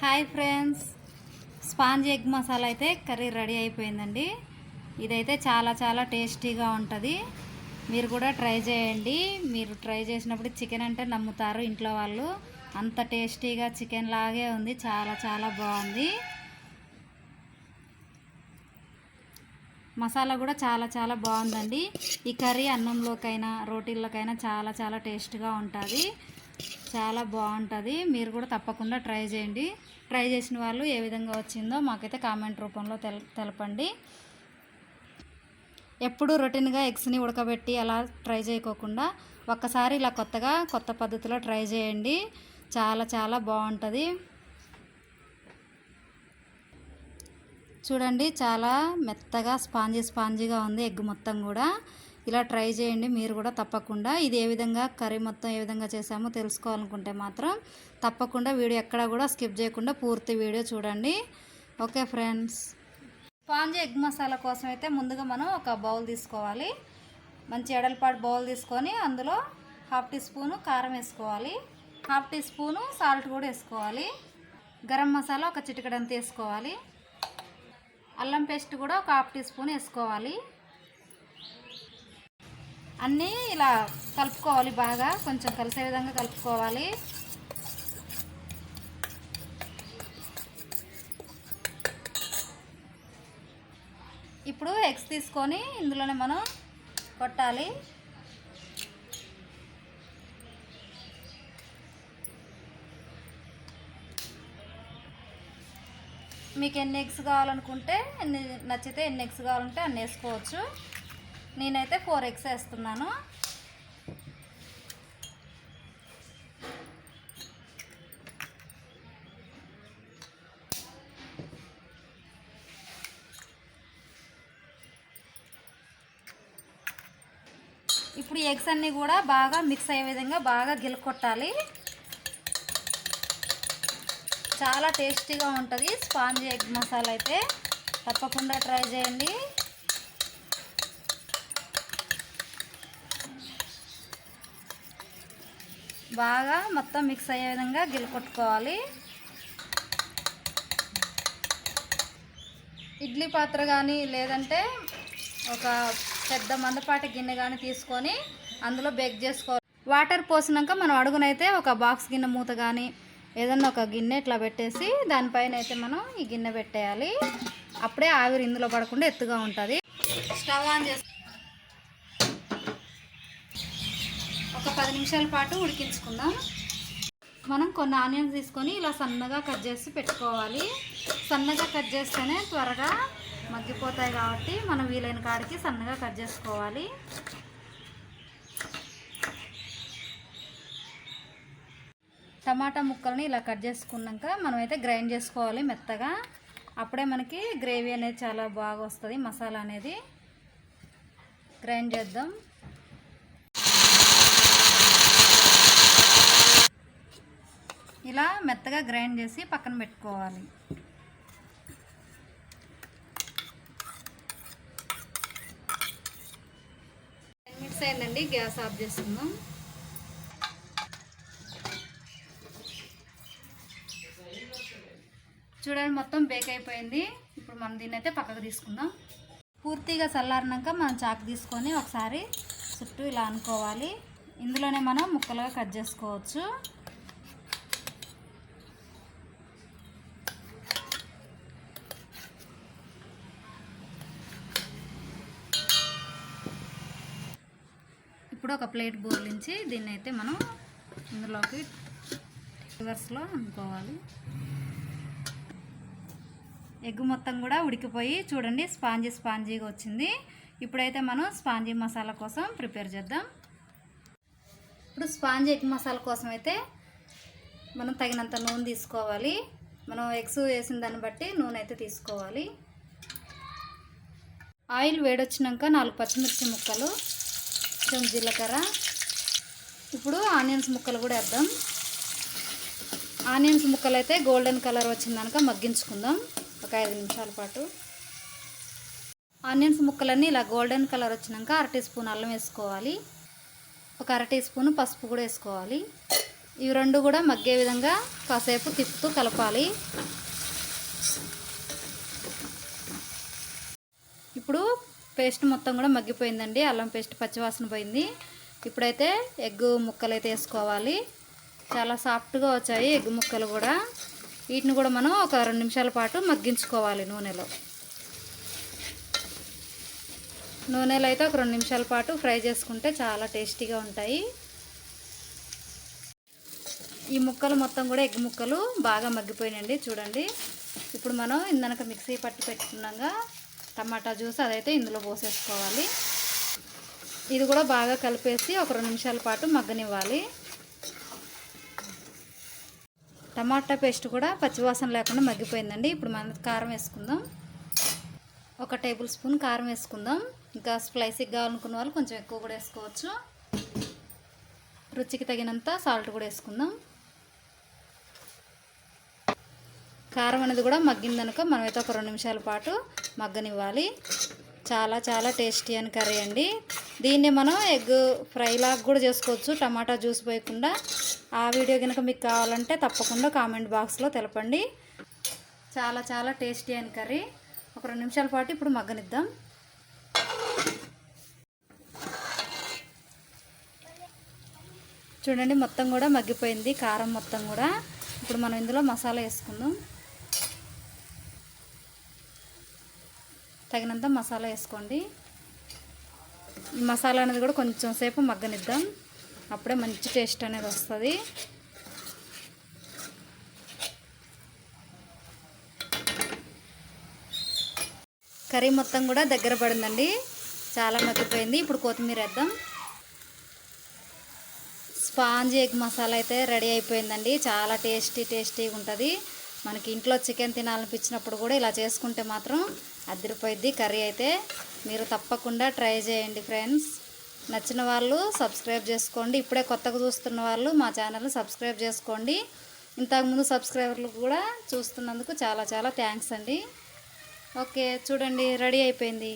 Hi friends, sponge egg masala అయితే curry ready అయిపోయిందండి. ఇదైతే చాలా టేస్టీగా ఉంటుంది. మీరు కూడా ట్రై చేయండి. మీరు ట్రై చేసినప్పుడు చికెన్ అంటే నమ్ముతారు ఇంట్లో వాళ్ళు. అంత టేస్టీగా చికెన్ లాగే ఉంది. చాలా బాగుంది. మసాలా కూడా చాలా బాగుందండి. ఈ కర్రీ అన్నంలోకైనా రోటీల్లోకైనా చాలా టేస్ట్గా ఉంటుంది. చాలా బాగుంటుంది. మీరు కూడా తప్పకుండా ట్రై చేయండి. ట్రై చేసిన వాళ్ళు ఏ విధంగా వచ్చిందో మాకైతే కామెంట్ రూపంలో తెలపండి. ఎప్పుడు రొటీన్గా ఎగ్స్ని ఉడకబెట్టి అలా ట్రై చేయకోకుండా ఒక్కసారి ఇలా కొత్త పద్ధతిలో ట్రై చేయండి. చాలా బాగుంటుంది. చూడండి, చాలా మెత్తగా స్పాంజీగా ఉంది ఎగ్ మొత్తం కూడా. ఇలా ట్రై చేయండి మీరు కూడా తప్పకుండా. ఇది ఏ విధంగా కర్రీ మొత్తం ఏ విధంగా చేసామో తెలుసుకోవాలనుకుంటే మాత్రం తప్పకుండా వీడియో ఎక్కడా కూడా స్కిప్ చేయకుండా పూర్తి వీడియో చూడండి. Okay friends, sponge egg masala కోసం అయితే ముందుగా మనం ఒక బౌల్ తీసుకోవాలి. మంచి ఎడల్పాటు బౌల్ తీసుకొని అందులో 1/2 టీ స్పూను కారం వేసుకోవాలి. 1/2 టీ స్పూను సాల్ట్ కూడా వేసుకోవాలి. గరం మసాలా ఒక చిటికెడంత వేసుకోవాలి. అల్లం పేస్ట్ కూడా ఒక 1/2 టీ స్పూన్ వేసుకోవాలి. అన్నీ ఇలా కలుపుకోవాలి. బాగా కొంచెం కలిసే విధంగా కలుపుకోవాలి. ఇప్పుడు ఎగ్స్ తీసుకొని ఇందులోనే మనం కొట్టాలి. మీకు ఎన్ని ఎగ్స్ కావాలనుకుంటే నచ్చితే ఎన్ని ఎగ్స్ కావాలంటే అన్ని వేసుకోవచ్చు. నేనైతే 4 ఎగ్స్ వేస్తున్నాను. ఇప్పుడు ఎగ్స్ అన్నీ కూడా బాగా మిక్స్ అయ్యే విధంగా బాగా గిలకొట్టాలి. చాలా టేస్టీగా ఉంటుంది స్పాంజ్ ఎగ్ మసాలా అయితే. తప్పకుండా ట్రై చేయండి. బాగా మొత్తం మిక్స్ అయ్యే విధంగా గిలకొట్టుకోవాలి. ఇడ్లీ పాత్ర కానీ లేదంటే ఒక పెద్ద మందపాటి గిన్నె కానీ తీసుకొని అందులో బేక్ చేసుకోవాలి. వాటర్ పోసినాక మనం అడుగునైతే ఒక బాక్స్ గిన్నె మూత కానీ ఏదన్నా ఒక గిన్నె ఇట్లా పెట్టేసి దానిపైన అయితే మనం ఈ గిన్నె పెట్టేయాలి. అప్పుడే ఆవిరి ఇందులో పడకుండా ఎత్తుగా ఉంటుంది. స్టవ్ ఆన్ చేసి ఒక 10 నిమిషాల పాటు ఉడికించుకుందాం. మనం కొన్ని ఆనియన్స్ తీసుకొని ఇలా సన్నగా కట్ చేసి పెట్టుకోవాలి. సన్నగా కట్ చేస్తేనే త్వరగా మగ్గిపోతాయి కాబట్టి మనం వీలైన కాడికి సన్నగా కట్ చేసుకోవాలి. టమాటా ముక్కల్ని ఇలా కట్ చేసుకున్నాక మనమైతే గ్రైండ్ చేసుకోవాలి మెత్తగా. అప్పుడే మనకి గ్రేవీ అనేది చాలా బాగా వస్తుంది. మసాలా అనేది గ్రైండ్ చేద్దాం. ఇలా మెత్తగా గ్రైండ్ చేసి పక్కన పెట్టుకోవాలి. మిక్స్ అయిందండి, గ్యాస్ ఆఫ్ చేసుకుందాం. చూడండి, మొత్తం బేక్ అయిపోయింది. ఇప్పుడు మనం దీన్ని అయితే పక్కకు తీసుకుందాం. పూర్తిగా చల్లారినాక మనం చాకు తీసుకొని ఒకసారి చుట్టూ ఇలా అనుకోవాలి. ఇందులోనే మనం ముక్కలుగా కట్ చేసుకోవచ్చు. ఇప్పుడు ఒక ప్లేట్ బోర్లించి దీన్ని అయితే మనం ఇందులోకి రివర్స్లో అనుకోవాలి. ఎగ్ మొత్తం కూడా ఉడికిపోయి చూడండి స్పాంజీగా వచ్చింది. ఇప్పుడైతే మనం స్పాంజీ మసాలా కోసం ప్రిపేర్ చేద్దాం. ఇప్పుడు స్పాంజీ ఎగ్ మసాలా కోసం అయితే మనం తగినంత నూనె తీసుకోవాలి. మనం ఎగ్స్ వేసిన దాన్ని బట్టి నూనె అయితే తీసుకోవాలి. ఆయిల్ వేడొచ్చినాక 4 పచ్చిమిర్చి ముక్కలు, కొంచెం జీలకర్ర, ఇప్పుడు ఆనియన్స్ ముక్కలు కూడా వేద్దాం. ఆనియన్స్ ముక్కలు అయితే గోల్డెన్ కలర్ వచ్చిందనక మగ్గించుకుందాం ఒక 5 నిమిషాల పాటు. ఆనియన్స్ ముక్కలన్నీ ఇలా గోల్డెన్ కలర్ వచ్చినాక 1/2 టీ స్పూన్ అల్లం వేసుకోవాలి. ఒక 1/2 టీ స్పూన్ పసుపు కూడా వేసుకోవాలి. ఇవి రెండు కూడా మగ్గే విధంగా కాసేపు తిప్పుతూ కలపాలి. ఇప్పుడు పేస్ట్ మొత్తం కూడా మగ్గిపోయిందండి. అల్లం పేస్ట్ పచ్చివాసన పోయింది. ఇప్పుడైతే ఎగ్గు ముక్కలు అయితే వేసుకోవాలి. చాలా సాఫ్ట్గా వచ్చాయి ఎగ్గు ముక్కలు కూడా. వీటిని కూడా మనం ఒక 2 నిమిషాల పాటు మగ్గించుకోవాలి నూనెలో. నూనెలో అయితే ఒక 2 నిమిషాల పాటు ఫ్రై చేసుకుంటే చాలా టేస్టీగా ఉంటాయి. ఈ ముక్కలు మొత్తం కూడా ఎగ్ ముక్కలు బాగా మగ్గిపోయినండి చూడండి. ఇప్పుడు మనం ఇందనక మిక్సీ పట్టి పెట్టుకున్నాగా టమాటా జ్యూస్ అదైతే ఇందులో పోసేసుకోవాలి. ఇది కూడా బాగా కలిపేసి ఒక 2 నిమిషాల పాటు మగ్గనివ్వాలి. టమాటా పేస్ట్ కూడా పచ్చివాసన లేకుండా మగ్గిపోయిందండి. ఇప్పుడు మనం కారం వేసుకుందాం. 1 టేబుల్ స్పూన్ కారం వేసుకుందాం. ఇంకా స్పైసీగా కావాలనుకున్న వాళ్ళు కొంచెం ఎక్కువ కూడా వేసుకోవచ్చు. రుచికి తగినంత సాల్ట్ కూడా వేసుకుందాం. కారం అనేది కూడా మగ్గిందనుక మనమైతే ఒక 2 నిమిషాల పాటు మగ్గనివ్వాలి. చాలా చాలా టేస్టీ అని కర్రీ అండి. దీన్ని మనం ఎగ్ ఫ్రై లాగా కూడా చేసుకోవచ్చు టమాటా జ్యూస్ పోయకుండా. ఆ వీడియో కనుక మీకు కావాలంటే తప్పకుండా కామెంట్ బాక్స్లో తెలపండి. చాలా చాలా టేస్టీ అని కర్రీ. ఒక 2 నిమిషాల పాటు ఇప్పుడు మగ్గనిద్దాం. చూడండి మొత్తం కూడా మగ్గిపోయింది కారం మొత్తం కూడా. ఇప్పుడు మనం ఇందులో మసాలా వేసుకుందాం. తగినంత మసాలా వేసుకోండి. ఈ మసాలా అనేది కూడా కొంచెం సేపు మగ్గనిద్దాం. అప్పుడే మంచి టేస్ట్ అనేది వస్తుంది. కర్రీ మొత్తం కూడా దగ్గర పడిందండి. చాలా మగ్గిపోయింది. ఇప్పుడు కొత్తిమీర వేద్దాం. స్పాంజ్ ఎగ్ మసాలా అయితే రెడీ అయిపోయిందండి. చాలా టేస్టీగా ఉంటుంది. మనకి ఇంట్లో చికెన్ తినాలనిపించినప్పుడు కూడా ఇలా చేసుకుంటే మాత్రం అదిరిపోయిద్ది కర్రీ అయితే. మీరు తప్పకుండా ట్రై చేయండి ఫ్రెండ్స్. నచ్చిన వాళ్ళు సబ్స్క్రైబ్ చేసుకోండి. ఇప్పుడే కొత్తగా చూస్తున్న వాళ్ళు మా ఛానల్ని సబ్స్క్రైబ్ చేసుకోండి. ఇంతకుముందు సబ్స్క్రైబర్లు కూడా చూస్తున్నందుకు చాలా చాలా థ్యాంక్స్ అండి. ఓకే చూడండి రెడీ అయిపోయింది.